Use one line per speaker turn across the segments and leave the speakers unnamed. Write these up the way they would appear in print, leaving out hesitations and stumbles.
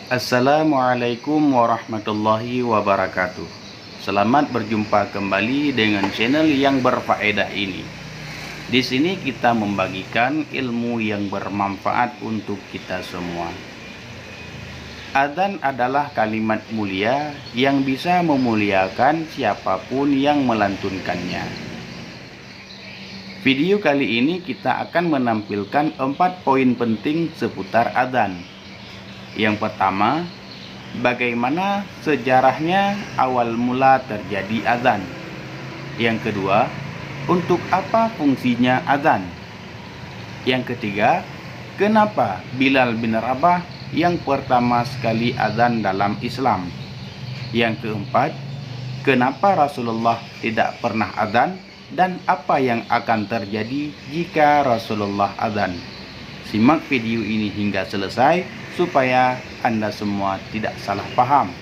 Assalamualaikum warahmatullahi wabarakatuh. Selamat berjumpa kembali dengan channel yang berfaedah ini. Di sini kita membagikan ilmu yang bermanfaat untuk kita semua. Adzan adalah kalimat mulia yang bisa memuliakan siapapun yang melantunkannya. Video kali ini kita akan menampilkan 4 poin penting seputar adzan. Yang pertama, bagaimana sejarahnya awal mula terjadi adzan. Yang kedua, untuk apa fungsinya adzan. Yang ketiga, kenapa Bilal bin Rabah yang pertama sekali adzan dalam Islam. Yang keempat, kenapa Rasulullah tidak pernah adzan dan apa yang akan terjadi jika Rasulullah adzan. Simak video ini hingga selesai supaya Anda semua tidak salah paham.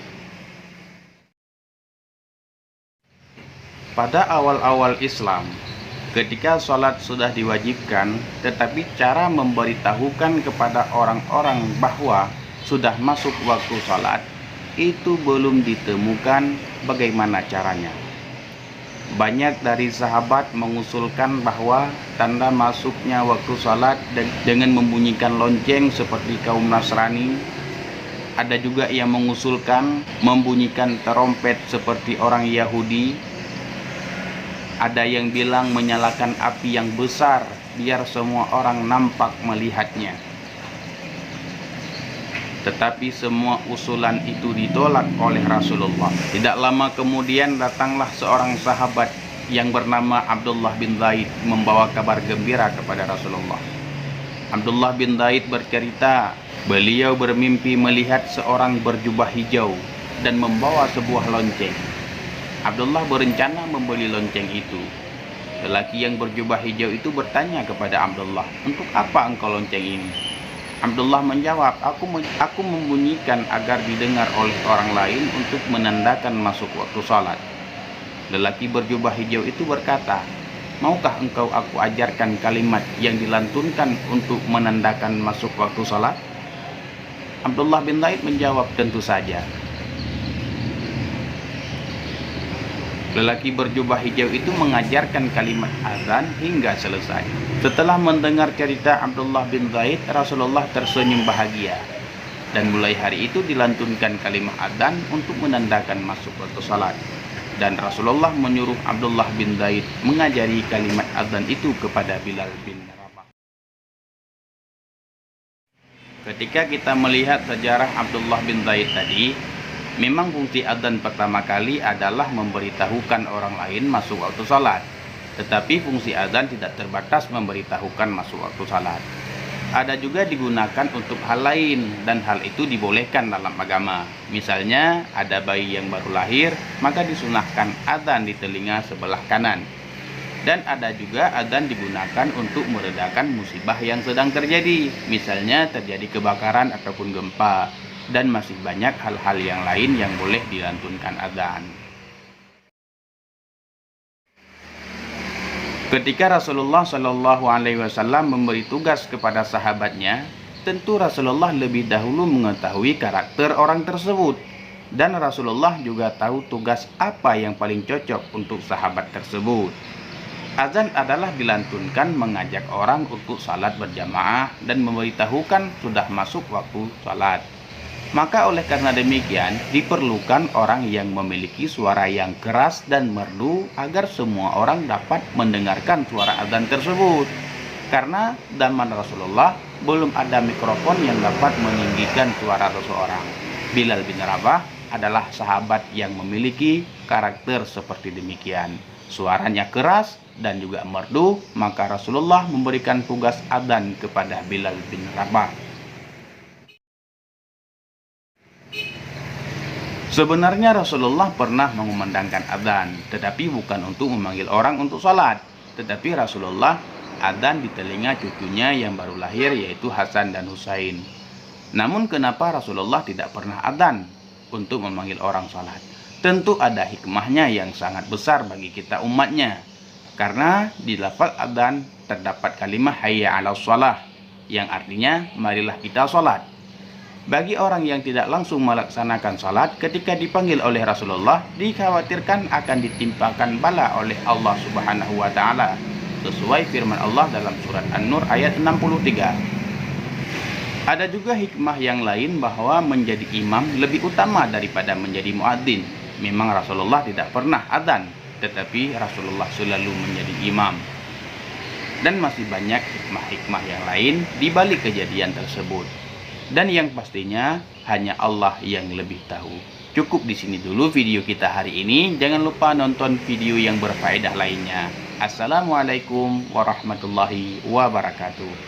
Pada awal-awal Islam, ketika sholat sudah diwajibkan, tetapi cara memberitahukan kepada orang-orang bahwa sudah masuk waktu sholat, itu belum ditemukan bagaimana caranya. Banyak dari sahabat mengusulkan bahwa tanda masuknya waktu salat dengan membunyikan lonceng seperti kaum Nasrani. Ada juga yang mengusulkan membunyikan terompet seperti orang Yahudi. Ada yang bilang menyalakan api yang besar biar semua orang nampak melihatnya. Tetapi semua usulan itu ditolak oleh Rasulullah. Tidak lama kemudian datanglah seorang sahabat yang bernama Abdullah bin Zaid membawa kabar gembira kepada Rasulullah. Abdullah bin Zaid bercerita, beliau bermimpi melihat seorang berjubah hijau dan membawa sebuah lonceng. Abdullah berencana membeli lonceng itu. Lelaki yang berjubah hijau itu bertanya kepada Abdullah, "Untuk apa engkau lonceng ini?" Abdullah menjawab, aku membunyikan agar didengar oleh orang lain untuk menandakan masuk waktu salat. Lelaki berjubah hijau itu berkata, "Maukah engkau aku ajarkan kalimat yang dilantunkan untuk menandakan masuk waktu salat?" Abdullah bin Zaid menjawab, "Tentu saja." Lelaki berjubah hijau itu mengajarkan kalimat azan hingga selesai. Setelah mendengar cerita Abdullah bin Zaid, Rasulullah tersenyum bahagia. Dan mulai hari itu dilantunkan kalimat azan untuk menandakan masuk waktu salat. Dan Rasulullah menyuruh Abdullah bin Zaid mengajari kalimat azan itu kepada Bilal bin Rabah. Ketika kita melihat sejarah Abdullah bin Zaid tadi, memang fungsi adzan pertama kali adalah memberitahukan orang lain masuk waktu salat. Tetapi fungsi adzan tidak terbatas memberitahukan masuk waktu salat. Ada juga digunakan untuk hal lain dan hal itu dibolehkan dalam agama. Misalnya ada bayi yang baru lahir, maka disunahkan adzan di telinga sebelah kanan. Dan ada juga adzan digunakan untuk meredakan musibah yang sedang terjadi. Misalnya terjadi kebakaran ataupun gempa. Dan masih banyak hal-hal yang lain yang boleh dilantunkan adzan. Ketika Rasulullah Shallallahu Alaihi Wasallam memberi tugas kepada sahabatnya, tentu Rasulullah lebih dahulu mengetahui karakter orang tersebut, dan Rasulullah juga tahu tugas apa yang paling cocok untuk sahabat tersebut. Azan adalah dilantunkan mengajak orang untuk salat berjamaah dan memberitahukan sudah masuk waktu salat. Maka oleh karena demikian diperlukan orang yang memiliki suara yang keras dan merdu agar semua orang dapat mendengarkan suara azan tersebut. Karena zaman Rasulullah belum ada mikrofon yang dapat meninggikan suara seseorang. Bilal bin Rabah adalah sahabat yang memiliki karakter seperti demikian. Suaranya keras dan juga merdu, maka Rasulullah memberikan tugas azan kepada Bilal bin Rabah. Sebenarnya Rasulullah pernah mengumandangkan adzan, tetapi bukan untuk memanggil orang untuk sholat. Tetapi Rasulullah adzan di telinga cucunya yang baru lahir, yaitu Hasan dan Husain. Namun kenapa Rasulullah tidak pernah adzan untuk memanggil orang sholat? Tentu ada hikmahnya yang sangat besar bagi kita umatnya. Karena di lafaz adzan terdapat kalimat hayya 'alas shalah, yang artinya marilah kita sholat. Bagi orang yang tidak langsung melaksanakan salat ketika dipanggil oleh Rasulullah, dikhawatirkan akan ditimpakan bala oleh Allah Subhanahu wa taala, sesuai firman Allah dalam surat An-Nur ayat 63. Ada juga hikmah yang lain bahwa menjadi imam lebih utama daripada menjadi muadzin. Memang Rasulullah tidak pernah adzan, tetapi Rasulullah selalu menjadi imam. Dan masih banyak hikmah-hikmah yang lain di balik kejadian tersebut. Dan yang pastinya hanya Allah yang lebih tahu. Cukup di sini dulu video kita hari ini. Jangan lupa nonton video yang berfaedah lainnya. Assalamualaikum warahmatullahi wabarakatuh.